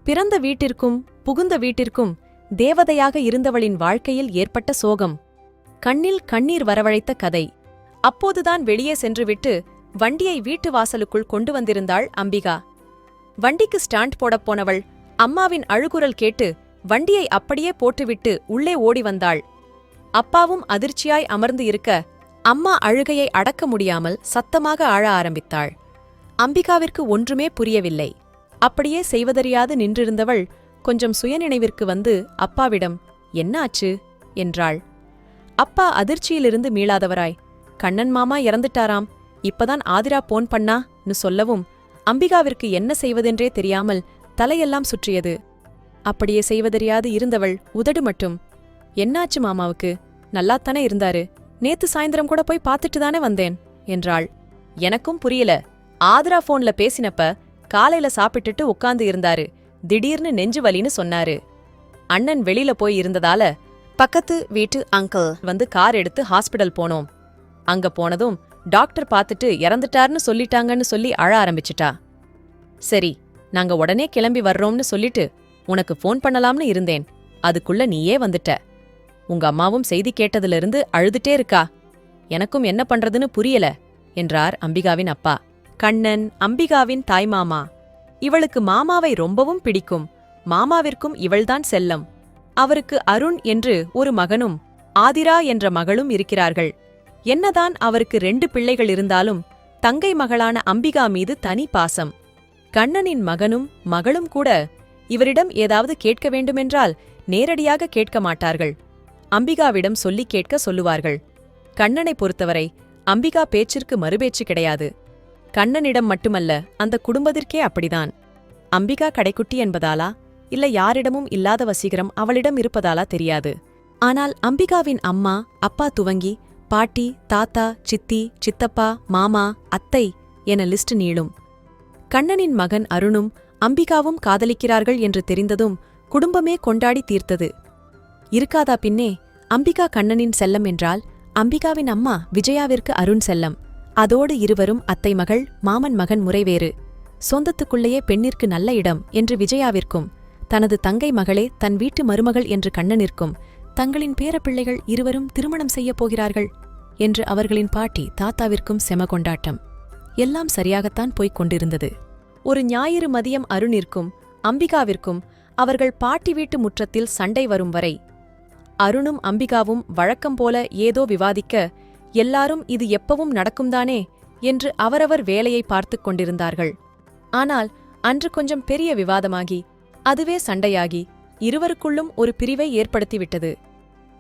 பிறந்த வீட்டிற்கும் புகுந்த வீட்டிற்கும் தேவதையாக இருந்தவளின் வாழ்க்கையில் ஏற்பட்ட சோகம். கண்ணில் கண்ணீர் வரவழைத்த கதை. அப்போதுதான் வெளியே சென்றுவிட்டு வண்டியை வீட்டு வாசலுக்குள் கொண்டு வந்திருந்தாள் அம்பிகா. வண்டிக்கு ஸ்டாண்ட் போடப் போனவள் அம்மாவின் அழுகுரல் கேட்டு வண்டியை அப்படியே போட்டுவிட்டு உள்ளே ஓடி வந்தாள். அப்பாவும் அதிர்ச்சியாய் அமர்ந்து இருக்க அம்மா அழுகையை அடக்க முடியாமல் சத்தமாக அழ ஆரம்பித்தாள். அம்பிகாவிற்கு ஒன்றுமே புரியவில்லை. அப்படியே செய்வதறியாது நின்றிருந்தவள் கொஞ்சம் சுயநினைவிற்கு வந்து அப்பாவிடம், "என்ன ஆச்சு?" என்றாள். அப்பா அதிர்ச்சியிலிருந்து மீளாதவராய், "கண்ணன் மாமா இறந்துட்டாராம், இப்பதான் ஆதிரா போன் பண்ணான்னு சொல்லவும் அம்பிகாவிற்கு என்ன செய்வதென்றே தெரியாமல் தலையெல்லாம் சுற்றியது. அப்படியே செய்வதறியாது இருந்தவள் உதடு மட்டும், "என்னாச்சு மாமாவுக்கு? நல்லாத்தானே இருந்தாரு, நேத்து சாயந்தரம் கூட போய் பார்த்துட்டு தானே வந்தேன்" என்றாள். "எனக்கும் புரியல. ஆதிரா போன்ல பேசினப்ப காலையில சாப்பிட்டுட்டு உட்கார்ந்து இருந்தாரு, திடீர்னு நெஞ்சு வலின்னு சொன்னாரு. அண்ணன் வெளியில போய் இருந்ததால பக்கத்து வீட்டு அங்கிள் வந்து கார் எடுத்து ஹாஸ்பிடல் போனோம். அங்க போனதும் டாக்டர் பார்த்துட்டு இறந்துட்டார்னு சொல்லிட்டாங்கன்னு சொல்லி அழ ஆரம்பிச்சிட்டா. சரி, நாங்க உடனே கிளம்பி வர்றோம்னு சொல்லிட்டு உனக்கு ஃபோன் பண்ணலாம்னு இருந்தேன். அதுக்குள்ள நீயே வந்துட்ட. உங்க அம்மாவும் செய்தி கேட்டதிலிருந்து அழுதுட்டே இருக்கா. எனக்கும் என்ன பண்றதுன்னு புரியல" என்றார் அம்பிகாவின் அப்பா. கண்ணன் அம்பிகாவின் தாய்மாமா. இவளுக்கு மாமாவை ரொம்பவும் பிடிக்கும். மாமாவிற்கும் இவள்தான் செல்லம். அவருக்கு அருண் என்று ஒரு மகனும் ஆதிரா என்ற மகளும் இருக்கிறார்கள். என்னதான் அவருக்கு 2 பிள்ளைகள் இருந்தாலும் தங்கை மகளான அம்பிகா மீது தனி பாசம். கண்ணனின் மகனும் மகளும் கூட இவரிடம் ஏதாவது கேட்க வேண்டுமென்றால் நேரடியாக கேட்க மாட்டார்கள். அம்பிகாவிடம் சொல்லி கேட்க சொல்லுவார்கள். கண்ணனை பொறுத்தவரை அம்பிகா பேச்சிற்கு மறுபேச்சு கிடையாது. கண்ணனிடம் மட்டுமல்ல, அந்த குடும்பத்திற்கே அப்படிதான். அம்பிகா கடைக்குட்டி என்பதாலா இல்ல யாரிடமும் இல்லாத வசீகரம் அவளிடம் இருப்பதாலா தெரியாது. ஆனால் அம்பிகாவின் அம்மா அப்பா துவங்கி பாட்டி, தாத்தா, சித்தி, சித்தப்பா, மாமா, அத்தை என லிஸ்ட் நீளும். கண்ணனின் மகன் அருணும் அம்பிகாவும் காதலிக்கிறார்கள் என்று தெரிந்ததும் குடும்பமே கொண்டாடி தீர்த்தது. இருக்காதா பின்னே? அம்பிகா கண்ணனின் செல்லம் என்றால் அம்பிகாவின் அம்மா விஜயாவிற்கு அருண் செல்லம். அதோடு இருவரும் அத்தை மகள் மாமன் மகன் முறைவேறு. சொந்தத்துக்குள்ளேயே பெண்ணிற்கு நல்ல இடம் என்று விஜயாவிற்கும், தனது தங்கை மகளே தன் வீட்டு மருமகள் என்று கண்ணனிற்கும், தங்களின் பேரப்பிள்ளைகள் இருவரும் திருமணம் செய்யப் போகிறார்கள் என்று அவர்களின் பாட்டி தாத்தாவிற்கும் செம கொண்டாட்டம். எல்லாம் சரியாகத்தான் போய்க் கொண்டிருந்தது. ஒரு ஞாயிறு மதியம் அருணிற்கும் அம்பிகாவிற்கும் அவர்கள் பாட்டி வீட்டு முற்றத்தில் சண்டை வரும் வரை அருணும் அம்பிகாவும் வழக்கம் போல ஏதோ விவாதிக்க, எல்லாரும் இது எப்பவும் நடக்கும்தானே என்று அவரவர் வேலையை பார்த்துக் கொண்டிருந்தார்கள். ஆனால் அன்று கொஞ்சம் பெரிய விவாதமாகி அதுவே சண்டையாகி இருவருக்குள்ளும் ஒரு பிரிவை ஏற்படுத்திவிட்டது.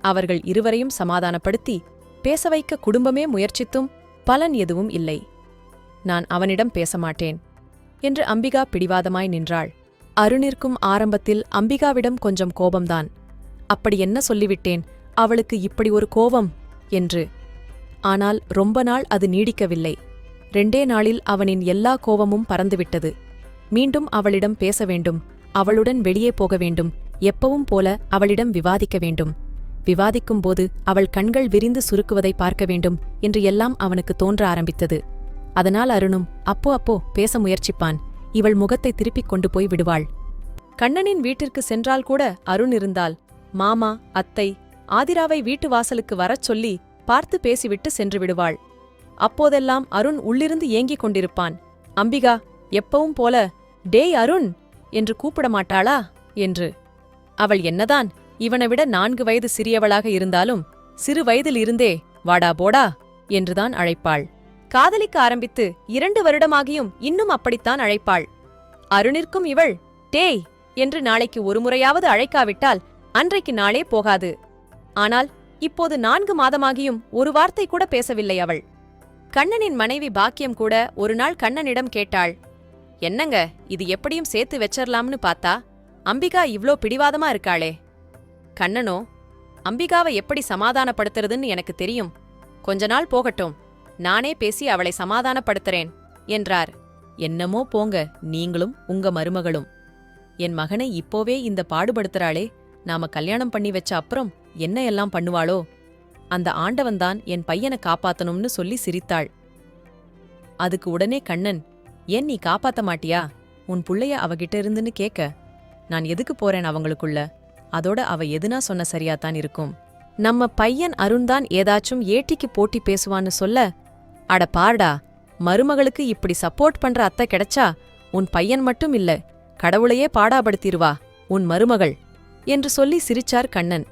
அவர்கள் இருவரையும் சமாதானப்படுத்தி பேச வைக்க குடும்பமே முயற்சித்தும் பலன் எதுவும் இல்லை. "நான் அவனிடம் பேச மாட்டேன்" என்று அம்பிகா பிடிவாதமாய் நின்றாள். அருணிற்கும் ஆரம்பத்தில் அம்பிகாவிடம் கொஞ்சம் கோபம்தான். அப்படி என்ன சொல்லிவிட்டேன் அவளுக்கு இப்படி ஒரு கோபம் என்று. ஆனால் ரொம்ப நாள் அது நீடிக்கவில்லை. 2 நாளில் அவனின் எல்லா கோபமும் பறந்துவிட்டது. மீண்டும் அவளிடம் பேச வேண்டும், அவளுடன் வெளியே போக வேண்டும், எப்பவும் போல அவளிடம் விவாதிக்க வேண்டும். விவாதிக்கும்போது அவள் கண்கள் விரிந்து சுருக்குவதை பார்க்க வேண்டும் என்று எல்லாம் அவனுக்கு தோன்ற ஆரம்பித்தது. அதனால் அருணும் அப்போ பேச முயற்சிப்பான். இவள் முகத்தை திருப்பிக் கொண்டு போய் விடுவாள். கண்ணனின் வீட்டிற்கு சென்றால் கூட அருண் இருந்தால் மாமா, அத்தை, ஆதிராவை வீட்டு வாசலுக்கு வரச் சொல்லி பார்த்து பேசிவிட்டு சென்று விடுவாள். அப்போதெல்லாம் அருண் உள்ளிருந்து ஏங்கிக் கொண்டிருப்பான். அம்பிகா எப்பவும் போல, "டேய் அருண்" என்று கூப்பிட மாட்டாளா என்று. அவள் என்னதான் இவனை விட 4 வயது சிறியவளாக இருந்தாலும் சிறு வயதில் இருந்தே "வாடா போடா" என்றுதான் அழைப்பாள். காதலிக்க ஆரம்பித்து 2 வருடமாகியும் இன்னும் அப்படித்தான் அழைப்பாள். அருணிற்கும் இவள் "டேய்" என்று நாளைக்கு ஒரு முறையாவது அழைக்காவிட்டால் அன்றைக்கு நாளே போகாது. ஆனால் இப்போது 4 மாதமாகியும் ஒரு வார்த்தை கூட பேசவில்லை அவள். கண்ணனின் மனைவி பாக்கியம் கூட ஒரு நாள் கண்ணனிடம் கேட்டாள், "என்னங்க, இது எப்படியும் சேர்த்து வெச்சர்லாம்னு பார்த்தா அம்பிகா இவ்ளோ பிடிவாதமா இருக்காளே." கண்ணனோ, "அம்பிகாவை எப்படி சமாதானப்படுத்துறதுன்னு எனக்கு தெரியும். கொஞ்ச நாள் போகட்டும், நானே பேசி அவளை சமாதானப்படுத்துறேன்" என்றார். "என்னமோ போங்க, நீங்களும் உங்க மருமகளும். என் மகனை இப்போவே இந்த பாடுபடுத்துறாளே, நாம கல்யாணம் பண்ணி வச்ச அப்புறம் என்ன எல்லாம் பண்ணுவாளோ? அந்த ஆண்டவன்தான் என் பையனை காப்பாத்தணும்னு சொல்லி சிரித்தாள். அதுக்கு உடனே கண்ணன், "ஏன் நீ காப்பாத்த மாட்டியா? உன் புள்ளைய அவகிட்ட இருந்துன்னு கேட்க." நான் எதுக்கு போறேன் அவங்களுக்குள்ள? அதோட அவ எதுனா சொன்ன சரியாத்தான் இருக்கும். நம்ம பையன் அருண்தான் ஏதாச்சும் ஏட்டிக்கு போட்டி பேசுவான்னு சொல்ல, அட பார்டா, மருமகளுக்கு இப்படி சப்போர்ட் பண்ற அத்தை கிடைச்சா உன் பையன் மட்டும் இல்ல, கடவுளையே பாடாபடுத்திருவா உன் மருமகள் என்று சொல்லி சிரிச்சார் கண்ணன்.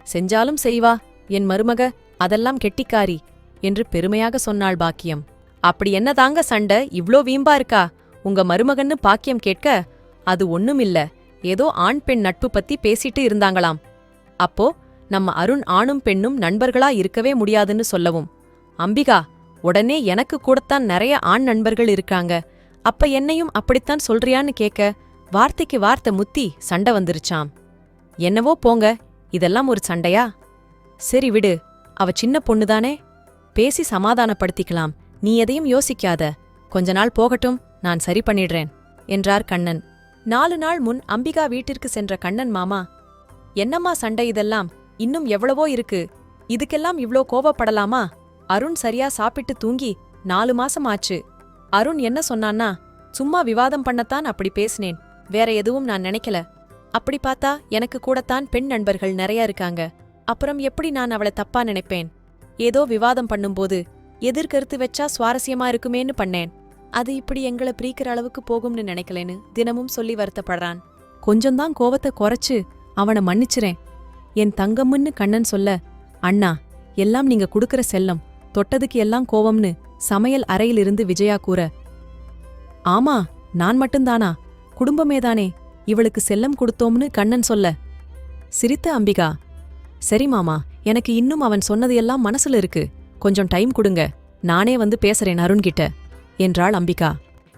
செஞ்சாலும் செய்வா என் மருமக, அதெல்லாம் கெட்டிக்காரி என்று பெருமையாக சொன்னாள் பாக்கியம். அப்படி என்னதாங்க சண்டை இவ்ளோ வீம்பா இருக்கா உங்க மருமகன்னு பாக்கியம் கேட்க, அது ஒண்ணுமில்ல, ஏதோ ஆண் பெண் நட்பு பத்தி பேசிட்டு இருந்தாங்களாம். அப்போ நம்ம அருண் ஆணும் பெண்ணும் நண்பர்களா இருக்கவே முடியாதுன்னு சொல்லவும், அம்பிகா உடனே எனக்கு கூடத்தான் நிறைய ஆண் நண்பர்கள் இருக்காங்க, அப்ப என்னையும் அப்படித்தான் சொல்றியான்னு கேட்க, வார்த்தைக்கு வார்த்தை முத்தி சண்டை வந்துருச்சாம். என்னவோ போங்க, இதெல்லாம் ஒரு சண்டையா? சரி விடு, அவ சின்ன பொண்ணுதானே, பேசி சமாதானப்படுத்திக்கலாம், நீ எதையும் யோசிக்காத, கொஞ்ச நாள் போகட்டும், நான் சரி பண்ணிடுறேன் என்றார் கண்ணன். 4 நாள் முன் அம்பிகா வீட்டிற்கு சென்ற கண்ணன் மாமா, என்னம்மா சண்டை இதெல்லாம், இன்னும் எவ்வளவோ இருக்கு, இதுக்கெல்லாம் இவ்ளோ கோவப்படலாமா? அருண் சரியா சாப்பிட்டு தூங்கி 4 மாசம் ஆச்சு. அருண் என்ன சொன்னான்னா, சும்மா விவாதம் பண்ணத்தான் அப்படி பேசினேன், வேற எதுவும் நான் நினைக்கல. அப்படி பார்த்தா எனக்கு கூடத்தான் பெண் நண்பர்கள் நிறைய இருக்காங்க, அப்புறம் எப்படி நான் அவளை தப்பா நினைப்பேன்? ஏதோ விவாதம் பண்ணும்போது எதிர்கருத்து வச்சா சுவாரஸ்யமா இருக்குமேன்னு பண்ணேன், அது இப்படி எங்களை பிரிக்கிற அளவுக்கு போகும்னு நினைக்கலேன்னு தினமும் சொல்லி வருத்தப்படுறான். கொஞ்சம்தான் கோவத்தை குறைச்சு அவனை மன்னிச்சிரேன் என் தங்கம்னு கண்ணன் சொல்ல, அண்ணா எல்லாம் நீங்க குடுக்கற செல்லம், தொட்டதுக்கு எல்லாம் கோவம்னு சமையல் அறையிலிருந்து விஜயா கூற, ஆமா நான் மட்டும்தானா, குடும்பமேதானே இவளுக்கு செல்லம் கொடுத்தோம்னு கண்ணன் சொல்ல, சிரித்த அம்பிகா, சரி மாமா, எனக்கு இன்னும் அவன் சொன்னது எல்லாம் மனசுல இருக்கு, கொஞ்சம் டைம் கொடுங்க, நானே வந்து பேசுறேன் அருண்கிட்ட என்றாள் அம்பிகா.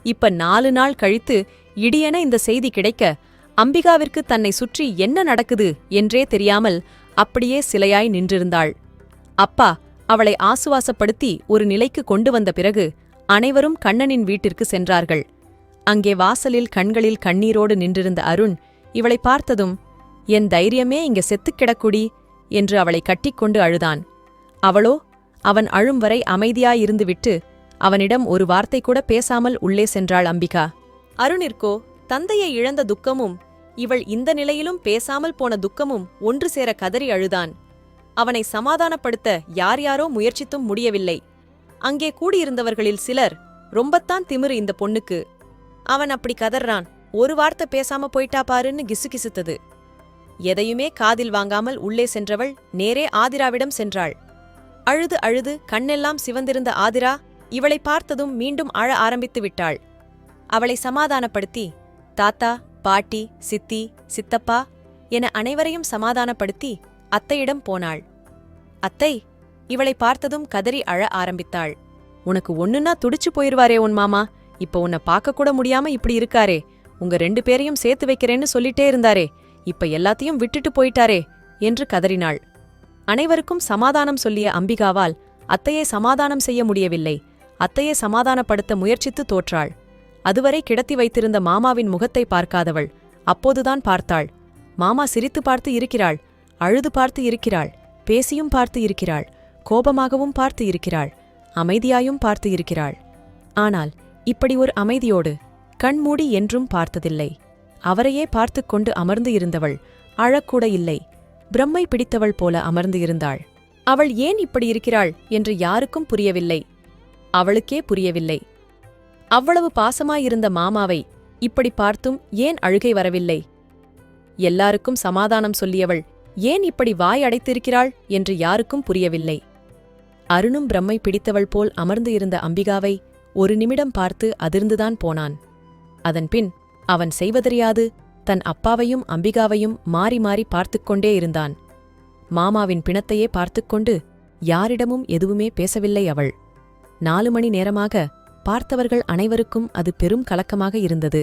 இப்ப 4 நாள் கழித்து இடியென இந்த செய்தி கிடைக்க, அம்பிகாவிற்கு தன்னை சுற்றி என்ன நடக்குது என்றே தெரியாமல் அப்படியே சிலையாய் நின்றிருந்தாள். அப்பா அவளை ஆசுவாசப்படுத்தி ஒரு நிலைக்கு கொண்டு வந்த பிறகு அனைவரும் கண்ணனின் வீட்டிற்கு சென்றார்கள். அங்கே வாசலில் கண்களில் கண்ணீரோடு நின்றிருந்த அருண் இவளை பார்த்ததும், என் தைரியமே இங்க செத்துக் கிடக்குடி என்று அவளை கட்டிக்கொண்டு அழுதான். அவளோ அவன் அழும் வரை அமைதியாயிருந்துவிட்டு அவனிடம் ஒரு வார்த்தை கூட பேசாமல் உள்ளே சென்றாள் அம்பிகா. அருணிற்கோ தந்தையை இழந்த துக்கமும் இவள் இந்த நிலையிலும் பேசாமல் போன துக்கமும் ஒன்று சேர கதறி அழுதான். அவனை சமாதானப்படுத்த யார் யாரோ முயற்சித்தும் முடியவில்லை. அங்கே கூடியிருந்தவர்களில் சிலர், ரொம்பத்தான் திமிரு இந்த பொண்ணுக்கு, அவன் அப்படி கதறான், ஒரு வார்த்தை பேசாம போயிட்டா பாருன்னு கிசுகிசுத்தது. எதையுமே காதில் வாங்காமல் உள்ளே சென்றவள் நேரே ஆதிராவிடம் சென்றாள். அழுது அழுது கண்ணெல்லாம் சிவந்திருந்த ஆதிரா இவளை பார்த்ததும் மீண்டும் அழ ஆரம்பித்து விட்டாள். அவளை சமாதானப்படுத்தி, தாத்தா, பாட்டி, சித்தி, சித்தப்பா என அனைவரையும் சமாதானப்படுத்தி அத்தையிடம் போனாள். அத்தை இவளை பார்த்ததும் கதறி அழ ஆரம்பித்தாள். உனக்கு ஒண்ணுன்னா துடிச்சு போயிருவாரே உன் மாமா, இப்ப உன்னை பார்க்க கூட முடியாம இப்படி இருக்காரே, உங்க 2 பேரையும் சேர்த்து வைக்கிறேன்னு சொல்லிட்டே இருந்தாரே, இப்ப எல்லாத்தையும் விட்டுட்டு போயிட்டாரே என்று கதறினாள். அனைவருக்கும் சமாதானம் சொல்லிய அம்பிகாவால் அத்தையை சமாதானம் செய்ய முடியவில்லை. அத்தையை சமாதானப்படுத்த முயற்சித்து தோற்றாள். அதுவரை கிடத்தி வைத்திருந்த மாமாவின் முகத்தை பார்க்காதவள் அப்போதுதான் பார்த்தாள். மாமா சிரித்து பார்த்து இருக்கிறாள், அழுது பார்த்து இருக்கிறாள், பேசியும் பார்த்து இருக்கிறாள், கோபமாகவும் பார்த்து இருக்கிறாள், அமைதியாயும் பார்த்து இருக்கிறாள். ஆனால் இப்படி ஒரு அமைதியோடு கண்மூடி என்றும் பார்த்ததில்லை. அவரையே பார்த்துக் கொண்டு அமர்ந்து இருந்தவள் அழக்கூட இல்லை, பிரம்மை பிடித்தவள் போல அமர்ந்து இருந்தாள். அவள் ஏன் இப்படி இருக்கிறாள் என்று யாருக்கும் புரியவில்லை. அவளுக்கே புரியவில்லை. அவ்வளவு பாசமாயிருந்த மாமாவை இப்படி பார்த்தும் ஏன் அழுகை வரவில்லை? எல்லாருக்கும் சமாதானம் சொல்லியவள் ஏன் இப்படி வாய் அடைத்திருக்கிறாள் என்று யாருக்கும் புரியவில்லை. அருணும் பிரம்மை பிடித்தவள் போல் அமர்ந்து இருந்த அம்பிகாவை ஒரு நிமிடம் பார்த்து அதிர்ந்துதான் போனான். அதன்பின் அவன் செய்வதறியாது தன் அப்பாவையும் அம்பிகாவையும் மாறி மாறி பார்த்துக்கொண்டே இருந்தான். மாமாவின் பிணத்தையே பார்த்துக்கொண்டு யாரிடமும் எதுவுமே பேசவில்லை அவள். 4 மணி நேரமாக பார்த்தவர்கள் அனைவருக்கும் அது பெரும் கலக்கமாக இருந்தது.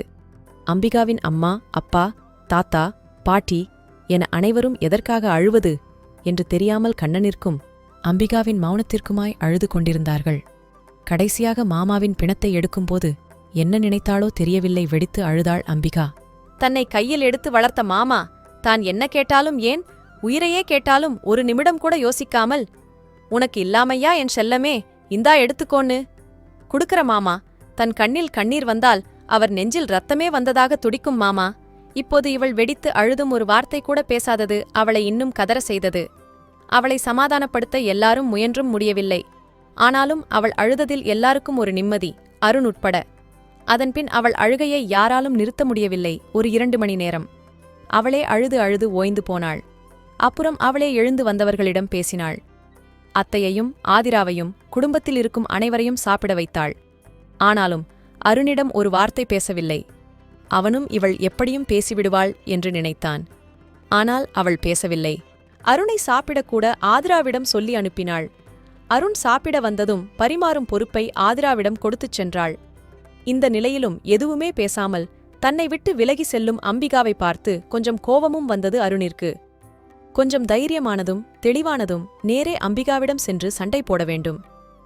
அம்பிகாவின் அம்மா, அப்பா, தாத்தா, பாட்டி என அனைவரும் எதற்காக அழுவது என்று தெரியாமல் கண்ணனிற்கும் அம்பிகாவின் மௌனத்திற்குமாய் அழுது கொண்டிருந்தார்கள். கடைசியாக மாமாவின் பிணத்தை எடுக்கும்போது என்ன நினைத்தாளோ தெரியவில்லை, வெடித்து அழுதாள் அம்பிகா. தன்னை கையில் எடுத்து வளர்த்த மாமா தான் என்ன கேட்டாலும், ஏன் உயிரையே கேட்டாலும் ஒரு நிமிடம் கூட யோசிக்காமல், உனக்கு இல்லாமையா என் செல்லமே, இந்தா எடுத்துக்கோன்னு குடுக்கற மாமா. தன் கண்ணில் கண்ணீர் வந்தால் அவர் நெஞ்சில் ரத்தமே வந்ததாக துடிக்கும் மாமா. இப்போது இவள் வெடித்து அழுதும் ஒரு வார்த்தை கூட பேசாதது அவளை இன்னும் கதற செய்தது. அவளை சமாதானப்படுத்த எல்லாரும் முயன்றும் முடியவில்லை. ஆனாலும் அவள் அழுததில் எல்லாருக்கும் ஒரு நிம்மதி, அருண் உட்பட. அதன்பின் அவள் அழுகையை யாராலும் நிறுத்த முடியவில்லை. ஒரு 2 மணி நேரம் அவளே அழுது அழுது ஓய்ந்து போனாள். அப்புறம் அவளே எழுந்து வந்தவர்களிடம் பேசினாள். அத்தையையும் ஆதிராவையும் குடும்பத்தில் இருக்கும் அனைவரையும் சாப்பிட வைத்தாள். ஆனாலும் அருணிடம் ஒரு வார்த்தை பேசவில்லை. அவனும் இவள் எப்படியும் பேசிவிடுவாள் என்று நினைத்தான். ஆனால் அவள் பேசவில்லை. அருணை சாப்பிடக்கூட ஆதிராவிடம் சொல்லி அனுப்பினாள். அருண் சாப்பிட வந்ததும் பரிமாறும் பொறுப்பை ஆதிராவிடம் கொடுத்துச் சென்றாள். இந்த நிலையிலும் எதுவுமே பேசாமல் தன்னை விட்டு விலகி செல்லும் அம்பிகாவை பார்த்து கொஞ்சம் கோபமும் வந்தது அருணிற்கு. கொஞ்சம் தைரியமானதும் தெளிவானதும் நேரே அம்பிகாவிடம் சென்று சண்டை போட வேண்டும்.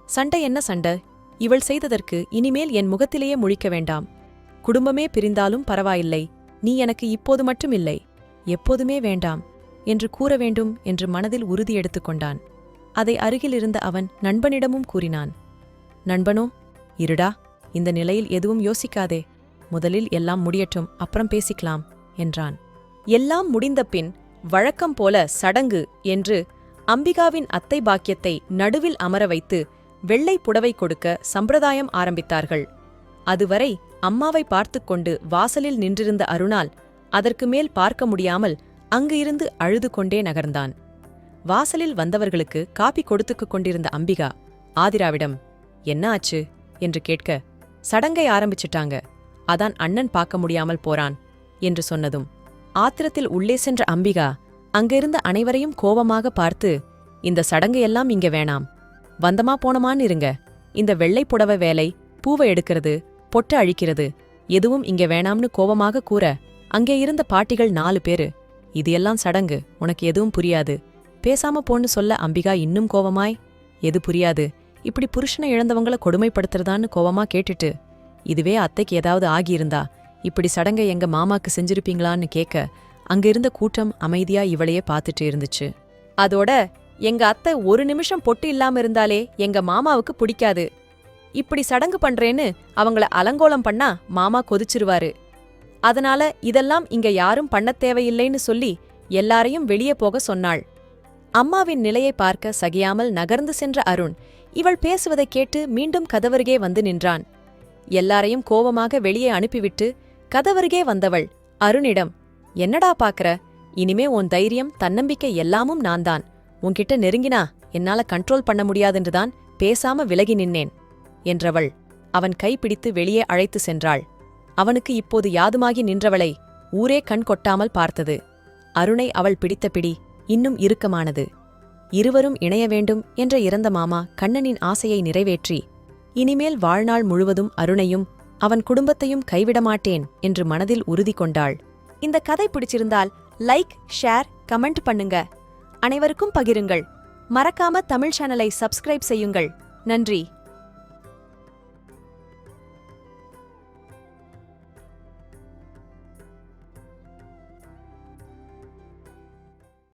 சண்டை என்ன சண்டை? இவள் செய்ததற்கு இனிமேல் என் முகத்திலேயே முழிக்க வேண்டாம். குடும்பமே பிரிந்தாலும் பரவாயில்லை, நீ எனக்கு இப்போது மட்டும் இல்லை, எப்போதுமே வேண்டாம் என்று கூற வேண்டும் என்று மனதில் உறுதி எடுத்துக்கொண்டான். அதை அருகிலிருந்த அவன் நண்பனிடமும் கூறினான். நண்பனோ, இருடா, இந்த நிலையில் எதுவும் யோசிக்காதே, முதலில் எல்லாம் முடியட்டும், அப்புறம் பேசிக்கலாம் என்றான். எல்லாம் முடிந்தபின் வழக்கம் போல சடங்கு என்று அம்பிகாவின் அத்தை பாக்கியத்தை நடுவில் அமர வைத்து வெள்ளை புடவை கொடுக்க சம்பிரதாயம் ஆரம்பித்தார்கள். அதுவரை அம்மாவை பார்த்துக்கொண்டு வாசலில் நின்றிருந்த அருணால் அதற்கு மேல் பார்க்க முடியாமல் அங்கு இருந்து அழுது கொண்டே நகர்ந்தான். வாசலில் வந்தவர்களுக்கு காப்பி கொடுத்துக் கொண்டிருந்த அம்பிகா ஆதிராவிடம் என்ன ஆச்சு என்று கேட்க, சடங்கை ஆரம்பிச்சிட்டாங்க, அதான் அண்ணன் பார்க்க முடியாமல் போறான் என்று சொன்னதும் ஆத்திரத்தில் உள்ளே சென்ற அம்பிகா அங்கிருந்த அனைவரையும் கோபமாக பார்த்து, இந்த சடங்கையெல்லாம் இங்க வேணாம், வந்தமா போனமான்னு இருங்க, இந்த வெள்ளை புடவை வேலை, பூவை எடுக்கிறது, பொட்டு அழிக்கிறது எதுவும் இங்க வேணாம்னு கோபமாக கூற, அங்கே இருந்த பாட்டிகள் 4 பேரு, இது எல்லாம் சடங்கு, உனக்கு எதுவும் புரியாது, பேசாம போன்னு சொல்ல அம்பிகா இன்னும் கோவமாய், எது புரியாது, இப்படி புருஷனை இழந்தவங்கள கொடுமைப்படுத்துறதான்னு கோவமா கேட்டுட்டு, இதுவே அத்தைக்கு ஏதாவது ஆகியிருந்தா இப்படி சடங்கை எங்க மாமாக்கு செஞ்சிருப்பீங்களான்னு கேட்க, அங்க இருந்த கூட்டம் அமைதியா இவளையே பார்த்துட்டு இருந்துச்சு. அதோட எங்க அத்தை ஒரு நிமிஷம் பொட்டு இல்லாம இருந்தாலே எங்க மாமாவுக்கு பிடிக்காது, இப்படி சடங்கு பண்றேன்னு அவங்கள அலங்கோலம் பண்ணா மாமா கொதிச்சிருவாரு, அதனால இதெல்லாம் இங்க யாரும் பண்ணத் தேவையில்லைன்னு சொல்லி எல்லாரையும் வெளியே போக சொன்னாள். அம்மாவின் நிலையை பார்க்க சகியாமல் நகர்ந்து சென்ற அருண் இவள் பேசுவதைக் கேட்டு மீண்டும் கதவருகே வந்து நின்றான். எல்லாரையும் கோபமாக வெளியே அனுப்பிவிட்டு கதவருகே வந்தவள் அருணிடம், என்னடா பாக்கற, இனிமே உன் தைரியம் தன்னம்பிக்கை எல்லாமும் நான்தான், உன்கிட்ட நெருங்கினா என்னால கண்ட்ரோல் பண்ண முடியாதென்றுதான் பேசாம விலகி நின்னேன் என்றவள் அவன் கைப்பிடித்து வெளியே அழைத்து சென்றாள். அவனுக்கு இப்போது யாதுமாகி நின்றவளை ஊரே கண் கொட்டாமல் பார்த்தது. அருணை அவள் பிடித்த பிடி இன்னும் இறுக்கமானது. இருவரும் இணைய வேண்டும் என்ற இறந்த மாமா கண்ணனின் ஆசையை நிறைவேற்றி இனிமேல் வாழ்நாள் முழுவதும் அருணையும் அவன் குடும்பத்தையும் கைவிடமாட்டேன் என்று மனதில் உறுதி கொண்டாள். இந்த கதை பிடிச்சிருந்தால் லைக், ஷேர், கமெண்ட் பண்ணுங்க. அனைவருக்கும் பகிருங்கள். மறக்காம தமிழ் சேனலை சப்ஸ்கிரைப் செய்யுங்கள். நன்றி.